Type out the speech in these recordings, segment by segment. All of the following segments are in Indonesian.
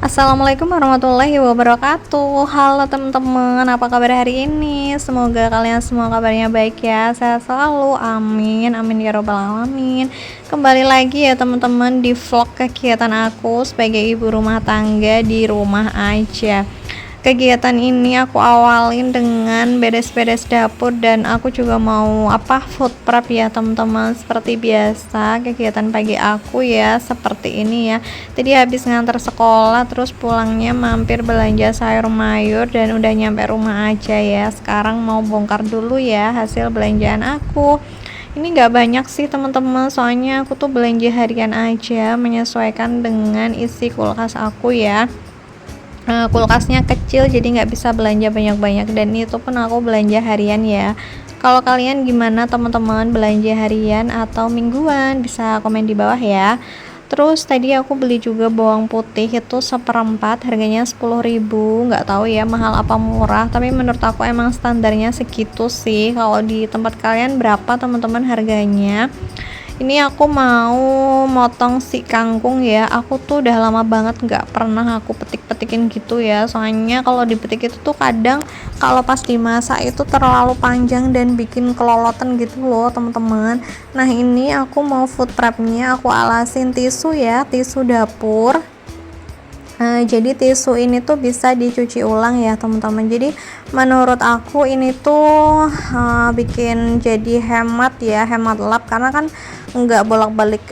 Assalamualaikum warahmatullahi wabarakatuh. Halo teman-teman, apa kabar hari ini? Semoga kalian semua kabarnya baik ya, sehat selalu, amin, amin ya robbal alamin. Kembali lagi ya teman-teman di vlog kegiatan aku sebagai ibu rumah tangga di rumah aja. Kegiatan ini aku awalin dengan beres-beres dapur, dan aku juga mau food prep ya teman-teman. Seperti biasa kegiatan pagi aku ya seperti ini ya. Tadi habis ngantar sekolah, terus pulangnya mampir belanja sayur mayur dan udah nyampe rumah aja ya. Sekarang mau bongkar dulu ya hasil belanjaan aku. Ini nggak banyak sih teman-teman, soalnya aku tuh belanja harian aja menyesuaikan dengan isi kulkas aku ya. Kulkasnya kecil jadi nggak bisa belanja banyak-banyak, dan itu pun aku belanja harian ya. Kalau kalian gimana teman-teman, belanja harian atau mingguan? Bisa komen di bawah ya. Terus tadi aku beli juga bawang putih itu seperempat, harganya 10.000. Nggak tahu ya mahal apa murah, tapi menurut aku emang standarnya segitu sih. Kalau di tempat kalian berapa teman-teman harganya? Ini aku mau motong si kangkung ya. Aku tuh udah lama banget nggak pernah aku petik-petikin gitu ya, soalnya kalau dipetik itu tuh kadang kalau pas dimasak itu terlalu panjang dan bikin kelolotan gitu loh teman-teman. Nah ini aku mau food prepnya, aku alasin tisu ya, tisu dapur. Jadi tisu ini tuh bisa dicuci ulang ya teman-teman. Jadi menurut aku ini tuh bikin jadi hemat ya, hemat lap, karena kan nggak bolak-balik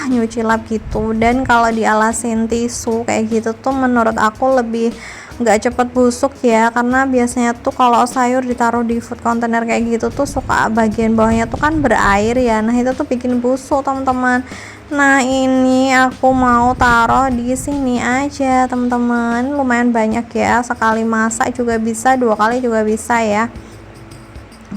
nyuci lap gitu. Dan kalau dialasin tisu kayak gitu tuh menurut aku lebih nggak cepet busuk ya, karena biasanya tuh kalau sayur ditaruh di food container kayak gitu tuh suka bagian bawahnya tuh kan berair ya. Nah itu tuh bikin busuk teman-teman. Nah ini aku mau taruh di sini aja teman-teman, lumayan banyak ya, sekali masak juga bisa, 2 kali juga bisa ya,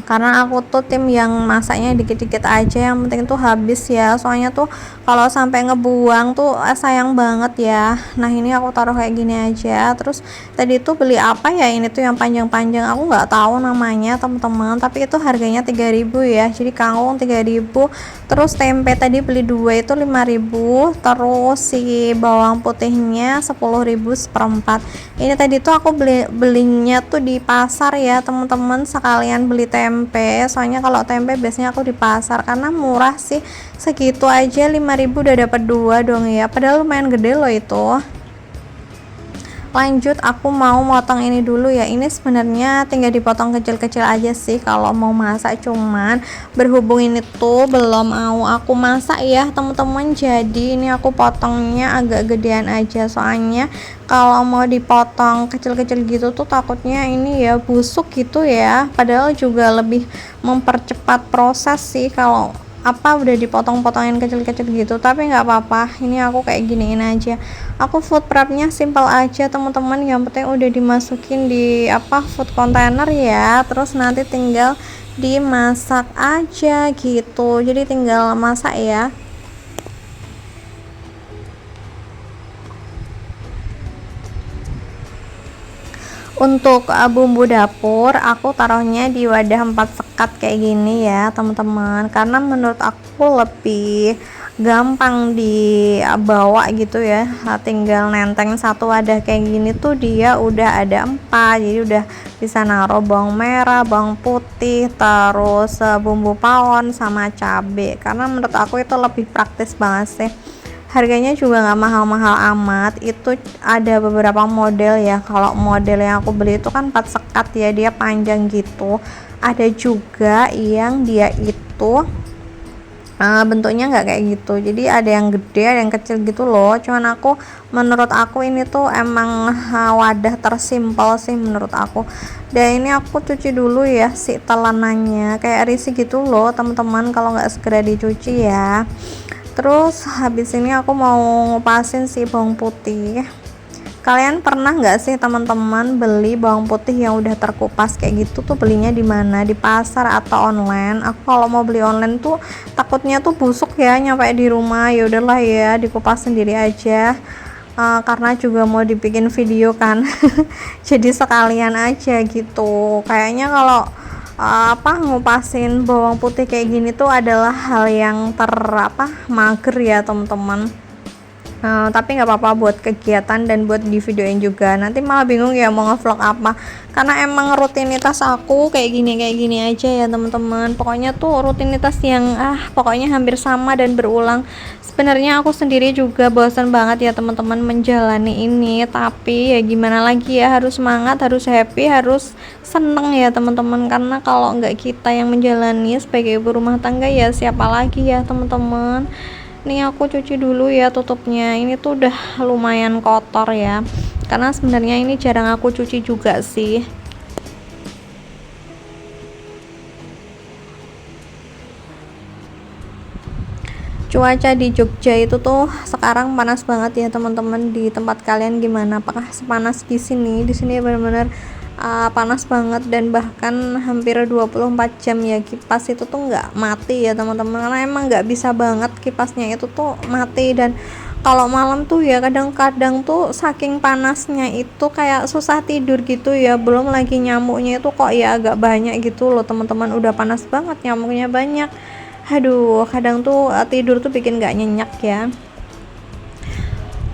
karena aku tuh tim yang masaknya dikit-dikit aja, yang penting tuh habis ya, soalnya tuh kalau sampai ngebuang tuh sayang banget ya. Nah ini aku taruh kayak gini aja. Terus tadi tuh beli apa ya, ini tuh yang panjang-panjang, aku nggak tahu namanya teman-teman, tapi itu harganya 3.000 ya, jadi kangkung 3.000. Terus tempe tadi beli 2 itu 5.000. Terus si bawang putihnya 10.000 seperempat. Ini tadi tuh aku belinya tuh di pasar ya teman-teman, sekalian beli tempe, soalnya kalau tempe biasanya aku di pasar karena murah sih, segitu aja 5.000 udah dapat 2 dong ya, padahal lumayan gede loh itu. Lanjut aku mau motong ini dulu ya. Ini sebenarnya tinggal dipotong kecil-kecil aja sih kalau mau masak, cuman berhubung ini tuh belum mau aku masak ya teman-teman, jadi ini aku potongnya agak gedean aja, soalnya kalau mau dipotong kecil-kecil gitu tuh takutnya ini ya busuk gitu ya, padahal juga lebih mempercepat proses sih kalau udah dipotong-potongin kecil-kecil gitu, tapi nggak apa-apa, ini aku kayak giniin aja. Aku food prepnya simple aja teman-teman, yang penting udah dimasukin di food container ya, terus nanti tinggal dimasak aja gitu, jadi tinggal masak ya. Untuk bumbu dapur aku taruhnya di wadah 4 sekat kayak gini ya teman-teman, karena menurut aku lebih gampang dibawa gitu ya. Tinggal nenteng satu wadah kayak gini tuh dia udah ada 4, jadi udah bisa naruh bawang merah, bawang putih, terus bumbu pawon sama cabe, karena menurut aku itu lebih praktis banget sih. Harganya juga nggak mahal-mahal amat, itu ada beberapa model ya. Kalau model yang aku beli itu kan 4 sekat ya, dia panjang gitu. Ada juga yang dia itu bentuknya nggak kayak gitu, jadi ada yang gede ada yang kecil gitu loh. Cuman menurut aku ini tuh emang wadah tersimpel sih menurut aku. Dan ini aku cuci dulu ya si telanannya, kayak risih gitu loh teman-teman kalau nggak segera dicuci ya. Terus habis ini aku mau ngupasin si bawang putih. Kalian pernah nggak sih teman-teman beli bawang putih yang udah terkupas kayak gitu tuh, belinya di mana, di pasar atau online? Aku kalau mau beli online tuh takutnya tuh busuk ya nyampe di rumah, ya udahlah ya dikupas sendiri aja. Karena juga mau dibikin video kan jadi sekalian aja gitu. Kayaknya kalau ngupasin bawang putih kayak gini tuh adalah hal yang mager ya teman-teman. Tapi nggak apa-apa buat kegiatan dan buat di videoin juga. Nanti malah bingung ya mau ngevlog apa, karena emang rutinitas aku kayak gini aja ya teman-teman. Pokoknya tuh rutinitas yang pokoknya hampir sama dan berulang. Sebenarnya aku sendiri juga bosan banget ya teman-teman menjalani ini, tapi ya gimana lagi ya, harus semangat, harus happy, harus seneng ya teman-teman. Karena kalau nggak kita yang menjalani sebagai ibu rumah tangga, ya siapa lagi ya teman-teman. Nih aku cuci dulu ya tutupnya, ini tuh udah lumayan kotor ya, karena sebenarnya ini jarang aku cuci juga sih. Cuaca di Jogja itu tuh sekarang panas banget ya teman-teman. Di tempat kalian gimana? Apakah sepanas di sini? Di sini benar-benar panas banget, dan bahkan hampir 24 jam ya kipas itu tuh nggak mati ya teman-teman, karena emang nggak bisa banget kipasnya itu tuh mati. Dan kalau malam tuh ya kadang-kadang tuh saking panasnya itu kayak susah tidur gitu ya, belum lagi nyamuknya itu kok ya agak banyak gitu loh teman-teman. Udah panas banget nyamuknya banyak, aduh kadang tuh tidur tuh bikin nggak nyenyak ya.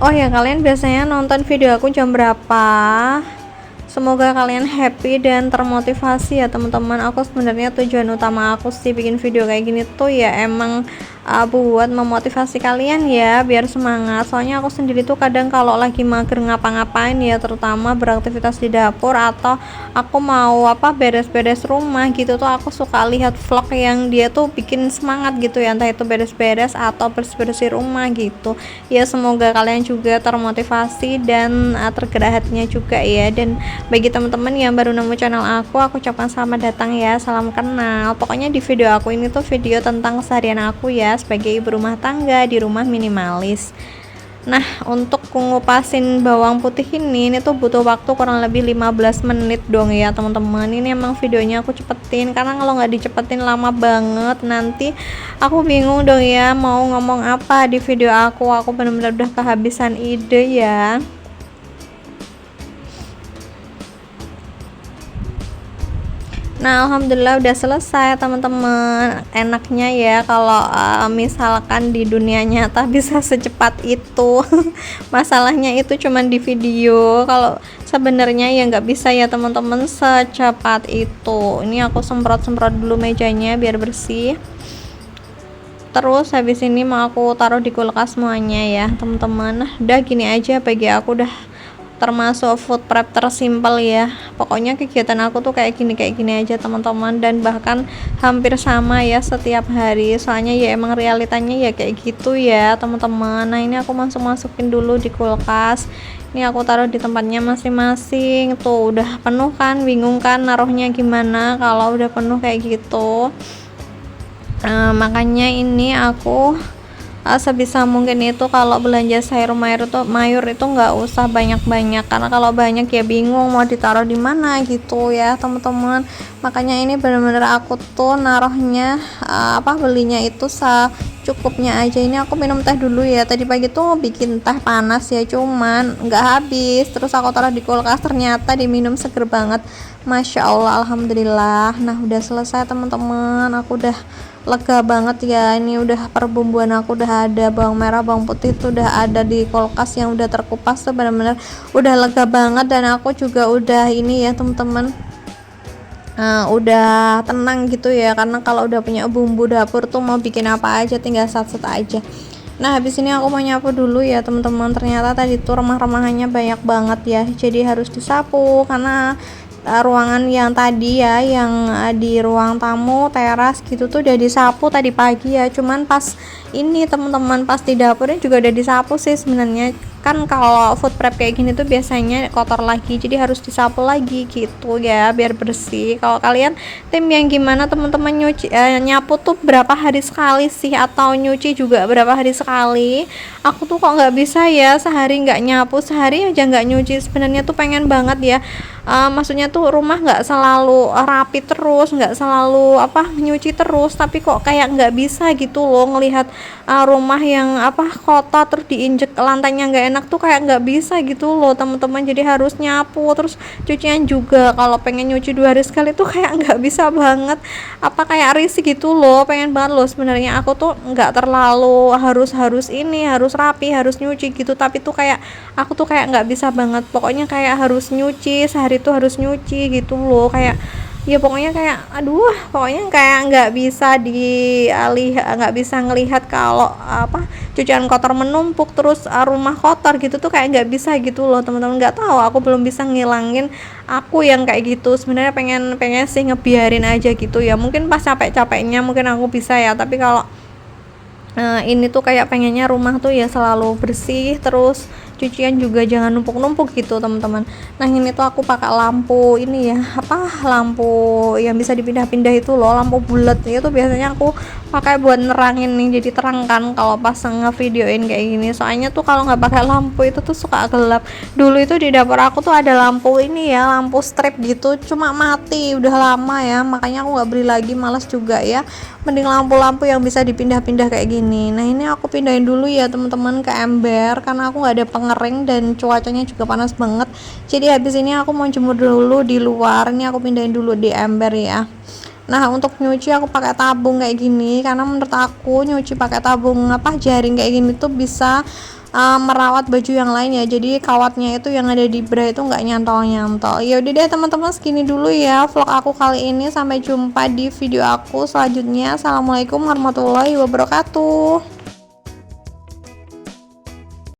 Oh ya, kalian biasanya nonton video aku jam berapa? Semoga kalian happy dan termotivasi ya teman-teman. Aku sebenarnya tujuan utama aku sih bikin video kayak gini tuh ya emang buat memotivasi kalian ya, biar semangat. Soalnya aku sendiri tuh kadang kalau lagi mager ngapa-ngapain ya, terutama beraktivitas di dapur atau aku mau beres-beres rumah gitu tuh, aku suka lihat vlog yang dia tuh bikin semangat gitu ya, entah itu beres-beres atau bersih-bersih rumah gitu ya. Semoga kalian juga termotivasi dan tergerak hatinya juga ya. Dan bagi teman-teman yang baru nemu channel aku ucapkan selamat datang ya, salam kenal. Pokoknya di video aku ini tuh video tentang keseharian aku ya sebagai ibu rumah tangga di rumah minimalis. Nah, untuk ngupasin bawang putih ini tuh butuh waktu kurang lebih 15 menit dong ya teman-teman. Ini emang videonya aku cepetin, karena kalau nggak dicepetin lama banget nanti aku bingung dong ya mau ngomong apa di video aku benar-benar udah kehabisan ide ya. Nah, alhamdulillah udah selesai teman-teman. Enaknya ya kalau misalkan di dunia nyata bisa secepat itu. Masalahnya itu cuman di video. Kalau sebenarnya ya nggak bisa ya teman-teman secepat itu. Ini aku semprot-semprot dulu mejanya biar bersih. Terus habis ini mau aku taruh di kulkas semuanya ya teman-teman. Nah, udah gini aja bagi aku udah termasuk food prep tersimpel ya. Pokoknya kegiatan aku tuh kayak gini aja teman-teman, dan bahkan hampir sama ya setiap hari. Soalnya ya emang realitanya ya kayak gitu ya teman-teman. Nah, ini aku masukin dulu di kulkas. Ini aku taruh di tempatnya masing-masing. Tuh udah penuh kan, bingung kan naruhnya gimana kalau udah penuh kayak gitu. Makanya ini aku sebisa mungkin itu kalau belanja sayur mayur itu nggak usah banyak-banyak, karena kalau banyak ya bingung mau ditaruh di mana gitu ya teman-teman. Makanya ini bener-bener aku tuh naruhnya belinya itu secukupnya aja. Ini aku minum teh dulu ya, tadi pagi tuh bikin teh panas ya, cuman nggak habis, terus aku taruh di kulkas, ternyata diminum seger banget. Masya Allah, alhamdulillah. Nah, udah selesai teman-teman, aku udah lega banget ya. Ini udah perbumbuan aku udah ada, bawang merah bawang putih tuh udah ada di kulkas yang udah terkupas tuh, benar-benar udah lega banget. Dan aku juga udah ini ya teman-teman, udah tenang gitu ya, karena kalau udah punya bumbu dapur tuh mau bikin apa aja tinggal sat-sat aja. Nah, habis ini aku mau nyapu dulu ya teman-teman. Ternyata tadi tuh remah-remahannya banyak banget ya, jadi harus disapu. Karena ruangan yang tadi ya, yang di ruang tamu teras gitu tuh udah disapu tadi pagi ya. Cuman pas ini teman-teman, pas di dapurnya juga udah disapu sih sebenarnya. Kan kalau food prep kayak gini tuh biasanya kotor lagi, jadi harus disapu lagi gitu ya biar bersih. Kalau kalian tim yang gimana teman-teman, nyapu tuh berapa hari sekali sih, atau nyuci juga berapa hari sekali? Aku tuh kok nggak bisa ya sehari nggak nyapu, sehari aja nggak nyuci. Sebenarnya tuh pengen banget ya, maksudnya tuh rumah nggak selalu rapi terus, nggak selalu nyuci terus, tapi kok kayak nggak bisa gitu loh ngelihat rumah yang kotor terus diinjek lantainya nggak enak enak tuh kayak nggak bisa gitu loh teman-teman, jadi harus nyapu. Terus cucian juga kalau pengen nyuci 2 hari sekali tuh kayak nggak bisa banget, apa kayak risih gitu loh. Pengen banget loh sebenarnya aku tuh nggak terlalu harus harus ini harus rapi harus nyuci gitu, tapi tuh kayak aku tuh kayak nggak bisa banget, pokoknya kayak harus nyuci sehari tuh harus nyuci gitu loh. Kayak ya pokoknya kayak aduh, pokoknya kayak nggak bisa ngelihat kalau apa cucian kotor menumpuk terus rumah kotor gitu tuh kayak nggak bisa gitu loh teman-teman. Nggak tahu, aku belum bisa ngilangin aku yang kayak gitu. Sebenarnya pengen pengen sih ngebiarin aja gitu ya, mungkin pas capek-capeknya mungkin aku bisa ya, tapi kalau ini tuh kayak pengennya rumah tuh ya selalu bersih, terus cucian juga jangan numpuk-numpuk gitu teman-teman. Nah ini tuh aku pakai lampu ini ya, apa lampu yang bisa dipindah-pindah itu loh, lampu bulat itu biasanya aku pakai buat nerangin nih, jadi terang kan kalau pas ngevideoin kayak gini. Soalnya tuh kalau nggak pakai lampu itu tuh suka gelap. Dulu itu di dapur aku tuh ada lampu ini ya, lampu strip gitu, cuma mati udah lama ya, makanya aku nggak beli lagi, malas juga ya. Mending lampu-lampu yang bisa dipindah-pindah kayak gini. Nah ini aku pindahin dulu ya teman-teman ke ember, karena aku nggak ada pengering dan cuacanya juga panas banget. Jadi habis ini aku mau jemur dulu di luar. Ini aku pindahin dulu di ember ya. Nah untuk nyuci aku pakai tabung kayak gini, karena menurut aku nyuci pakai tabung apa jaring kayak gini tuh bisa merawat baju yang lain ya, jadi kawatnya itu yang ada di bra itu nggak nyantol-nyantol. Ya udah deh teman-teman, segini dulu ya vlog aku kali ini, sampai jumpa di video aku selanjutnya. Assalamualaikum warahmatullahi wabarakatuh.